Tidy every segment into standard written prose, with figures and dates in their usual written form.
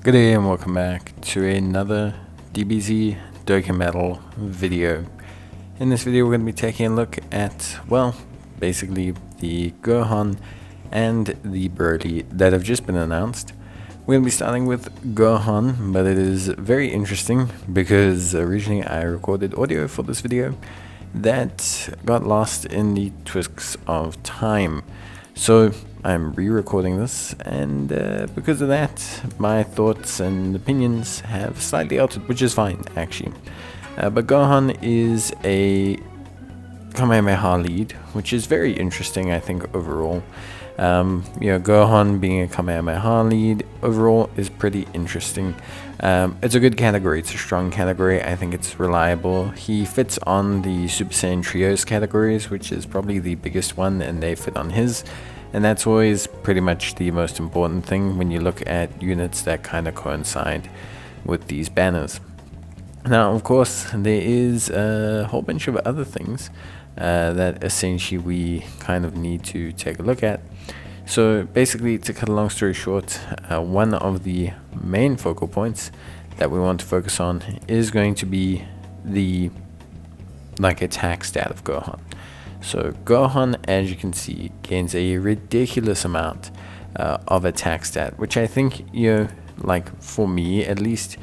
Good day and welcome back to another DBZ Dokkan Metal video. In this video we're going to be taking a look at, well, basically the Gohan and the Broly that have just been announced. We're going to be starting with Gohan, but it is very interesting because originally I recorded audio for this video that got lost in the twists of time. So I'm re-recording this, and because of that, my thoughts and opinions have slightly altered, which is fine, actually. But Gohan is a Kamehameha lead, which is very interesting, I think, overall. Gohan being a Kamehameha lead overall is pretty interesting. It's a good category. It's a strong category. I think it's reliable. He fits on the Super Saiyan Trios categories, which is probably the biggest one, and they fit on his. And that's always pretty much the most important thing when you look at units that kind of coincide with these banners. Now, of course, there is a whole bunch of other things that essentially we kind of need to take a look at. So basically, to cut a long story short, one of the main focal points that we want to focus on is going to be the attack stat of Gohan. So Gohan, as you can see, gains a ridiculous amount of attack stat, which I think, for me at least,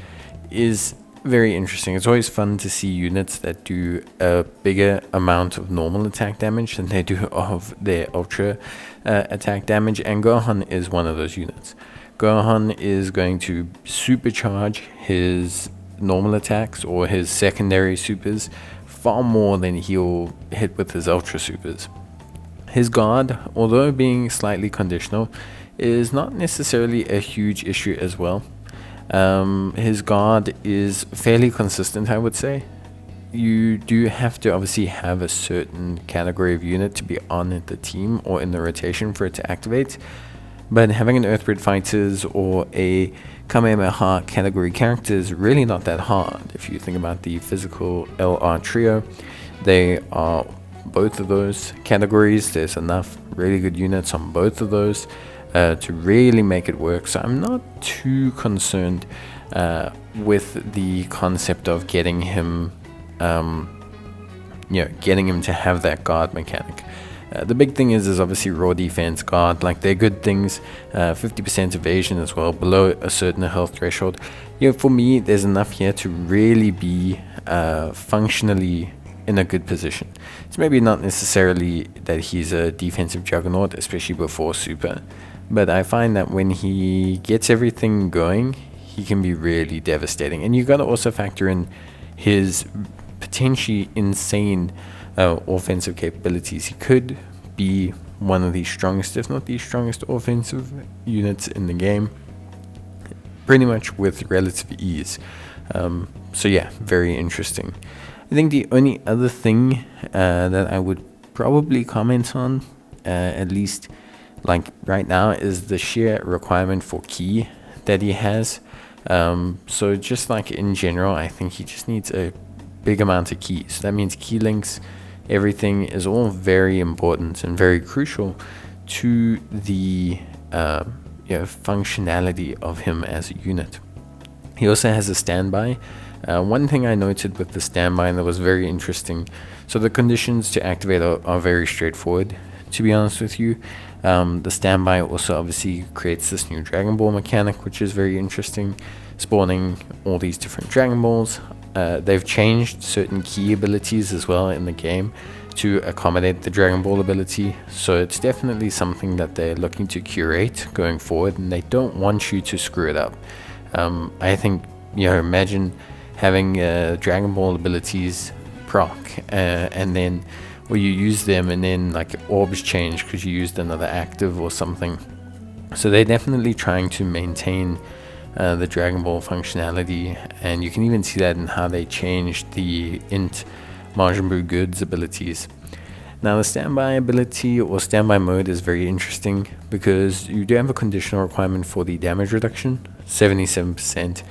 is very interesting. It's always fun to see units that do a bigger amount of normal attack damage than they do of their ultra attack damage, and Gohan is one of those units. Gohan is going to supercharge his normal attacks or his secondary supers far more than he'll hit with his ultra supers. His guard, although being slightly conditional, is not necessarily a huge issue as well. His guard is fairly consistent, I would say. You do have to obviously have a certain category of unit to be on the team or in the rotation for it to activate, but having an Earthbred Fighters or a Kamehameha category character is really not that hard. If you think about the physical LR trio, they are both of those categories. There's enough really good units on both of those to really make it work. So I'm not too concerned with the concept of getting him to have that guard mechanic. The big thing is obviously raw defense, guard, they're good things. 50% evasion as well, below a certain health threshold. For me, there's enough here to really be functionally in a good position. It's maybe not necessarily that he's a defensive juggernaut, especially before super, but I find that when he gets everything going, he can be really devastating. And you got to also factor in his potentially insane offensive capabilities. He could be one of the strongest, if not the strongest, offensive units in the game, pretty much with relative ease. So yeah, very interesting. I think the only other thing that I would probably comment on, at least right now, is the sheer requirement for ki that he has. So just in general, I think he just needs a big amount of ki. So that means key links, everything is all very important and very crucial to the functionality of him as a unit. He also has a standby. One thing I noted with the standby that was very interesting, so the conditions to activate are very straightforward, to be honest with you. The standby also obviously creates this new Dragon Ball mechanic, which is very interesting, spawning all these different Dragon Balls. They've changed certain key abilities as well in the game to accommodate the Dragon Ball ability, so it's definitely something that they're looking to curate going forward, and they don't want you to screw it up. I think, imagine having Dragon Ball abilities proc, and then you use them and then orbs change because you used another active or something. So they're definitely trying to maintain the Dragon Ball functionality, and you can even see that in how they changed the int Majin Buu Goods abilities. Now the standby ability or standby mode is very interesting because you do have a conditional requirement for the damage reduction, 77%,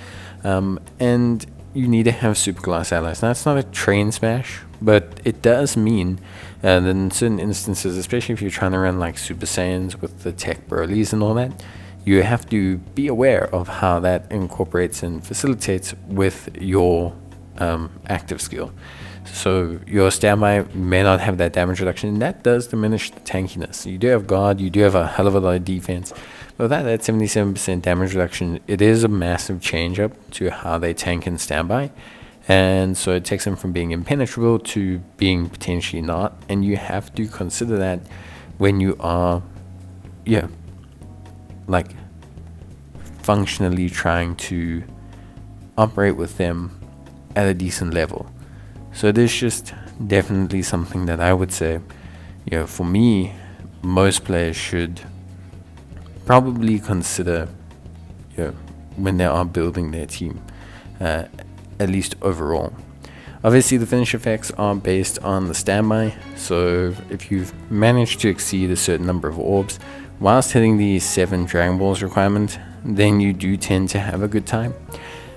and you need to have super class allies. Now it's not a train smash, but it does mean that in certain instances, especially if you're trying to run Super Saiyans with the tech Broly's and all that, you have to be aware of how that incorporates and facilitates with your active skill. So your standby may not have that damage reduction, and that does diminish the tankiness. You do have guard, you do have a hell of a lot of defense, but without that 77% damage reduction, it is a massive change up to how they tank in standby. And so it takes them from being impenetrable to being potentially not, and you have to consider that when you are like functionally trying to operate with them at a decent level. So it is just definitely something that I would say, for me, most players should probably consider, when they are building their team, at least overall. Obviously, the finish effects are based on the standby, so if you've managed to exceed a certain number of orbs whilst hitting the 7 Dragon Balls requirement, then you do tend to have a good time.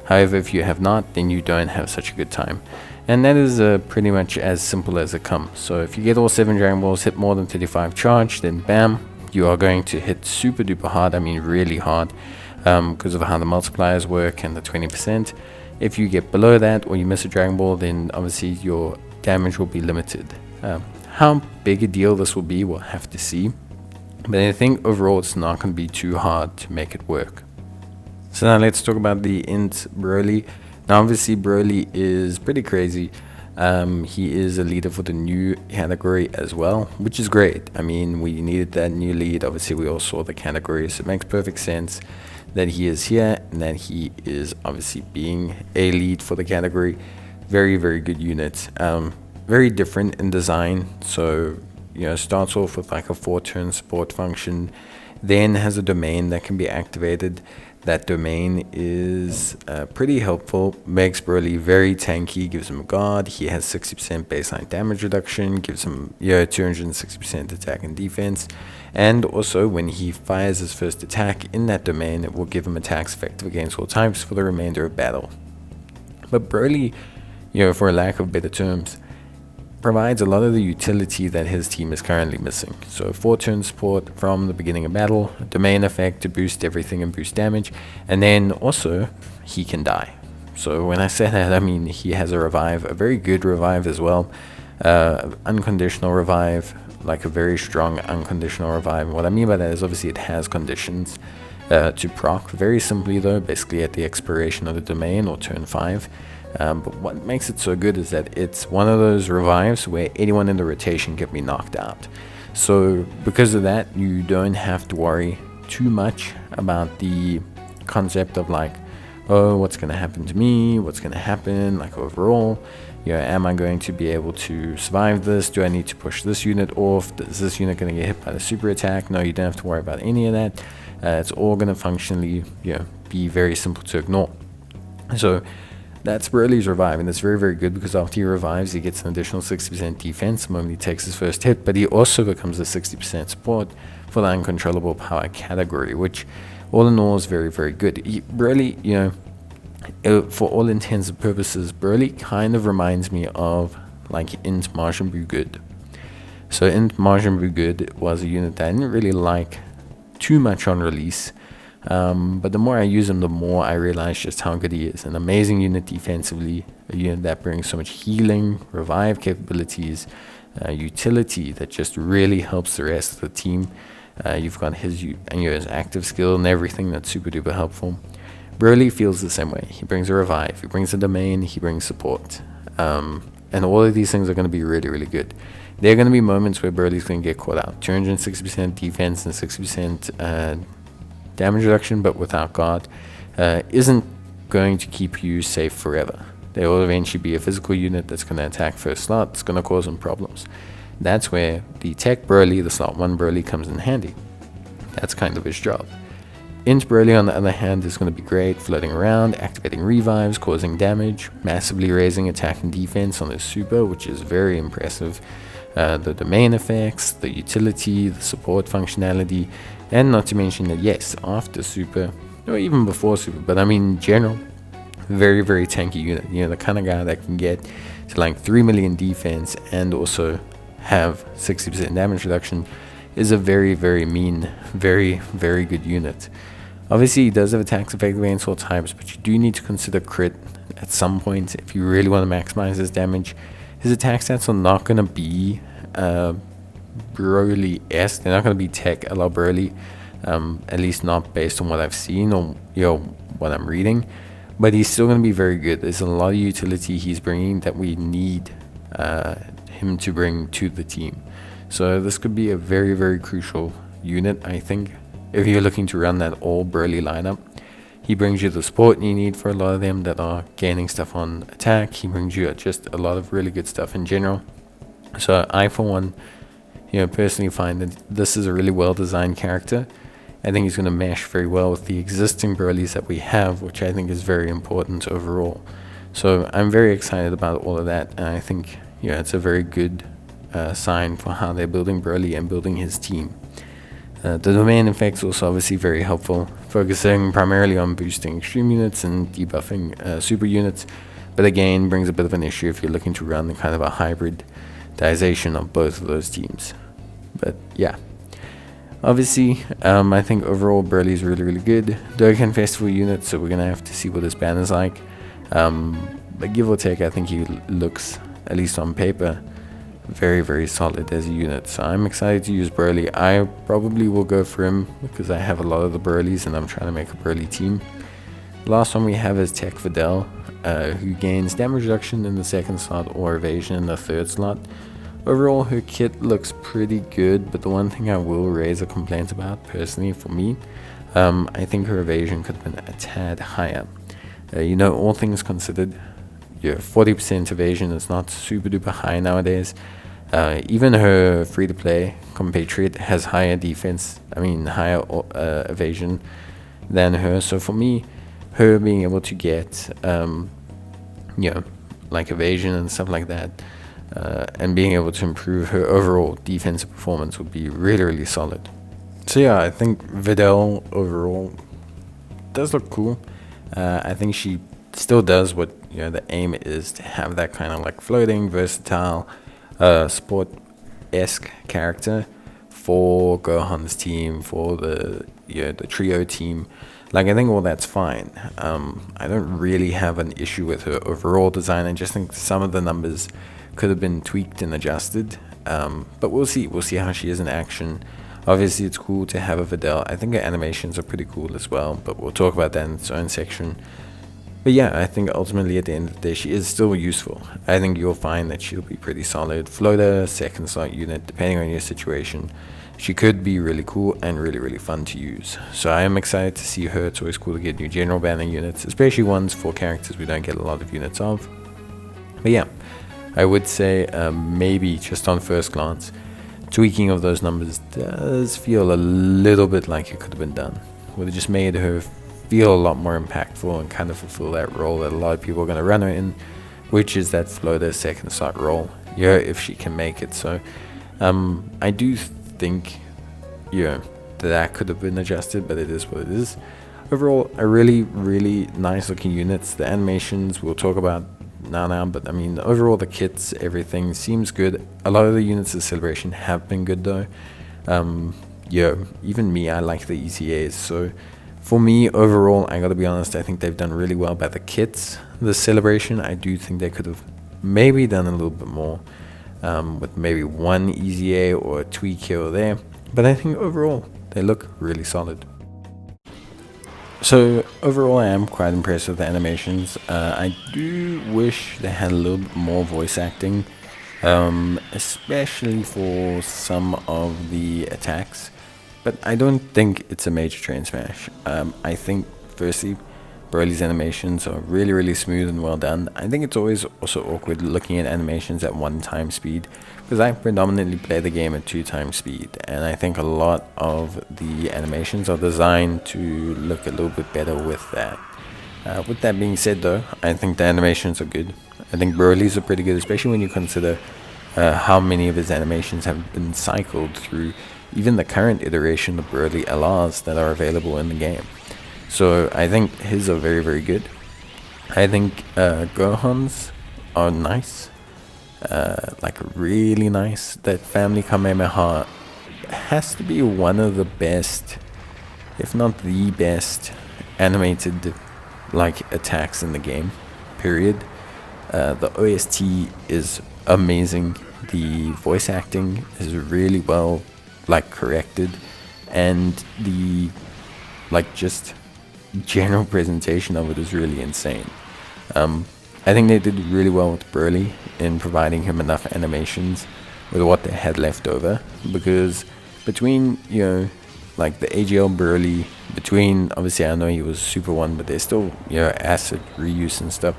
However, if you have not, then you don't have such a good time. And that is pretty much as simple as it comes. So if you get all 7 Dragon Balls, hit more than 35 charge, then bam, you are going to hit super duper hard, I mean really hard, because of how the multipliers work and the 20%. If you get below that or you miss a Dragon Ball, then obviously your damage will be limited. How big a deal this will be, we'll have to see. But I think overall it's not going to be too hard to make it work. So now let's talk about the Int Broly. Now obviously Broly is pretty crazy. He is a leader for the new category as well, which is great. I mean, we needed that new lead. Obviously we all saw the category, so it makes perfect sense that he is here and that he is obviously being a lead for the category. Very, very good unit. Very different in design. So, starts off with like a 4-turn support function, then has a domain that can be activated. That domain is pretty helpful, makes Broly very tanky, gives him a guard. He has 60% baseline damage reduction, gives him 260% attack and defense. And also when he fires his first attack in that domain, it will give him attacks effective against all types for the remainder of battle. But Broly, for a lack of better terms, provides a lot of the utility that his team is currently missing. So 4-turn support from the beginning of battle, a domain effect to boost everything and boost damage, and then also he can die. So when I say that, I mean he has a revive, a very good revive as well, unconditional revive, like a very strong unconditional revive. And what I mean by that is obviously it has conditions to proc, very simply though, basically at the expiration of the domain or turn 5. But what makes it so good is that it's one of those revives where anyone in the rotation can be knocked out. So because of that, you don't have to worry too much about the concept of like, oh, what's going to happen to me? What's going to happen like overall? Am I going to be able to survive this? Do I need to push this unit off? Is this unit going to get hit by the super attack? No, you don't have to worry about any of that. It's all going to functionally be very simple to ignore. So that's Broly's revive, and it's very, very good because after he revives, he gets an additional 60% defense the moment he takes his first hit, but he also becomes a 60% support for the uncontrollable power category, which all in all is very, very good. Broly, for all intents and purposes, Broly kind of reminds me of like Int Majin Buu Good. So Int Majin Buu Good was a unit that I didn't really like too much on release. But the more I use him, the more I realize just how good he is. An amazing unit defensively, a unit that brings so much healing, revive capabilities, utility that just really helps the rest of the team. You've got his active skill and everything that's super duper helpful. Broly feels the same way. He brings a revive, he brings a domain, he brings support. And all of these things are going to be really, really good. There are going to be moments where Broly's going to get caught out. 260% defense and 60% damage reduction, but without guard, isn't going to keep you safe forever. There will eventually be a physical unit that's going to attack first slot. It's going to cause some problems. That's where the TEQ Broly, the slot 1 Broly, comes in handy. That's kind of his job. Int Broly, on the other hand, is going to be great, floating around, activating revives, causing damage, massively raising attack and defense on his super, which is very impressive. The domain effects, the utility, the support functionality, and not to mention that, yes, after super, or even before super, but I mean in general, very, very tanky unit. The kind of guy that can get to like 3 million defense and also have 60% damage reduction is a very, very mean, very, very good unit. Obviously, he does have attacks effective against all types, but you do need to consider crit at some point if you really want to maximize his damage. His attack stats are not going to be Broly-esque. They're not going to be tech a la Broly, at least not based on what I've seen or what I'm reading. But he's still going to be very good. There's a lot of utility he's bringing that we need him to bring to the team. So this could be a very, very crucial unit, I think, if you're looking to run that all Broly lineup. He brings you the support you need for a lot of them that are gaining stuff on attack. He brings you just a lot of really good stuff in general. So I, for one, personally find that this is a really well-designed character. I think he's going to mesh very well with the existing Brolys that we have, which I think is very important overall. So I'm very excited about all of that, and I think it's a very good sign for how they're building Broly and building his team. The domain effects also obviously very helpful, focusing primarily on boosting extreme units and debuffing super units, but again brings a bit of an issue if you're looking to run kind of a hybridization of both of those teams. But yeah, obviously I think overall Broly is really, really good. Dokkan Festival unit, so we're going to have to see what his ban is like. But give or take, I think he looks, at least on paper, very, very solid as a unit. So I'm excited to use Broly. I probably will go for him because I have a lot of the Brolys and I'm trying to make a Broly team. Last one we have is TEQ Videl, who gains damage reduction in the second slot or evasion in the third slot. Overall, her kit looks pretty good, but the one thing I will raise a complaint about, personally for me, I think her evasion could have been a tad higher. All things considered, 40% evasion is not super duper high nowadays. Even her free-to-play compatriot has higher higher evasion than her. So for me, her being able to get, like evasion and stuff like that, and being able to improve her overall defensive performance would be really, really solid. So yeah, I think Videl overall does look cool. I think she still does what the aim is to have that kind of like floating, versatile, sport-esque character for Gohan's team, for the the trio team. Like, I think all that's fine. I don't really have an issue with her overall design. I just think some of the numbers could have been tweaked and adjusted. But we'll see. We'll see how she is in action. Obviously, it's cool to have a Videl. I think her animations are pretty cool as well, but we'll talk about that in its own section. But yeah, I think ultimately at the end of the day, she is still useful. I think you'll find that she'll be pretty solid. Floater, second slot unit, depending on your situation. She could be really cool and really, really fun to use. So I am excited to see her. It's always cool to get new general banning units, especially ones for characters we don't get a lot of units of. But yeah, I would say maybe just on first glance, tweaking of those numbers does feel a little bit like it could have been done. Would have just made her feel a lot more impactful and kind of fulfill that role that a lot of people are going to run her in, which is that floater second slot role, if she can make it. So I do think that could have been adjusted, but it is what it is. Overall, a really, really nice looking units. The animations we'll talk about now, but I mean overall the kits, everything seems good. A lot of the units of Celebration have been good though. Even me, I like the ECAs. So for me, overall, I gotta be honest, I think they've done really well by the kits. The Celebration, I do think they could have maybe done a little bit more, with maybe one EZA or a tweak here or there. But I think overall, they look really solid. So overall, I am quite impressed with the animations. I do wish they had a little bit more voice acting, especially for some of the attacks. But I don't think it's a major train smash. I think, firstly, Broly's animations are really, really smooth and well done. I think it's always also awkward looking at animations at 1x speed, because I predominantly play the game at 2x speed, and I think a lot of the animations are designed to look a little bit better with that. With that being said though, I think the animations are good. I think Broly's are pretty good, especially when you consider how many of his animations have been cycled through even the current iteration of Broly LRs that are available in the game. So I think his are very, very good. I think Gohan's are nice, like really nice. That family Kamehameha has to be one of the best if not the best animated like attacks in the game, period. The OST is amazing. The voice acting is really well like corrected, and the like just general presentation of it is really insane. I think they did really well with Broly in providing him enough animations with what they had left over, because between, you know, like the AGL Broly, between, obviously I know he was Super 1, but there's still, you know, acid reuse and stuff,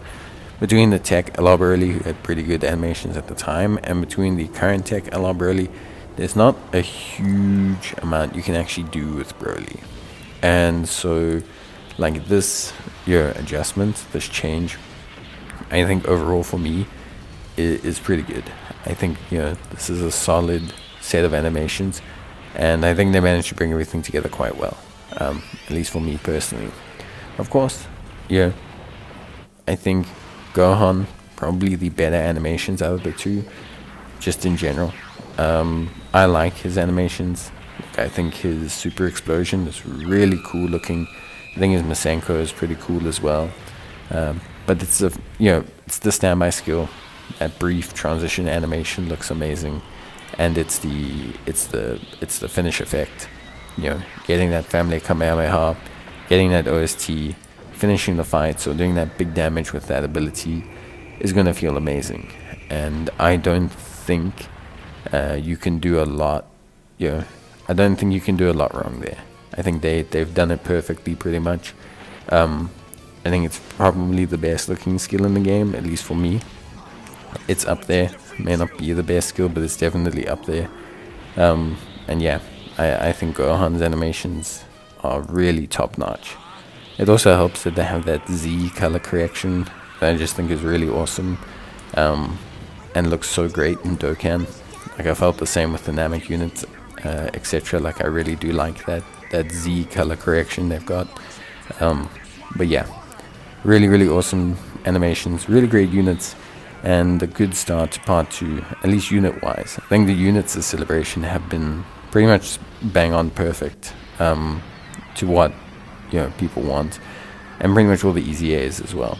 between the tech LR Broly, who had pretty good animations at the time, and between the current tech LR Broly, there's not a huge amount you can actually do with Broly. And so like this, adjustment, this change, I think overall for me is pretty good. I think, this is a solid set of animations, and I think they managed to bring everything together quite well, at least for me personally. Of course, I think Gohan, probably the better animations out of the two, just in general. I like his animations. I think his super explosion is really cool looking. I think his Masenko is pretty cool as well. But it's it's the standby skill. That brief transition animation looks amazing, and it's the finish effect. Getting that family Kamehameha, getting that OST, finishing the fight, so doing that big damage with that ability is gonna feel amazing. And I don't think you can do a lot. I don't think you can do a lot wrong there. I think they've done it perfectly, pretty much. I think it's probably the best looking skill in the game, at least for me. It's up there. May not be the best skill, but it's definitely up there. And yeah, I think Gohan's animations are really top notch. It also helps that they have that Z color correction that I just think is really awesome, and looks so great in Dokkan. Like, I felt the same with the Namek units, etc. Like, I really do like that Z color correction they've got. But yeah, really awesome animations, really great units, and a good start to part 2, at least unit wise. I think the units of Celebration have been pretty much bang on perfect, to what people want, and pretty much all the easy A's as well.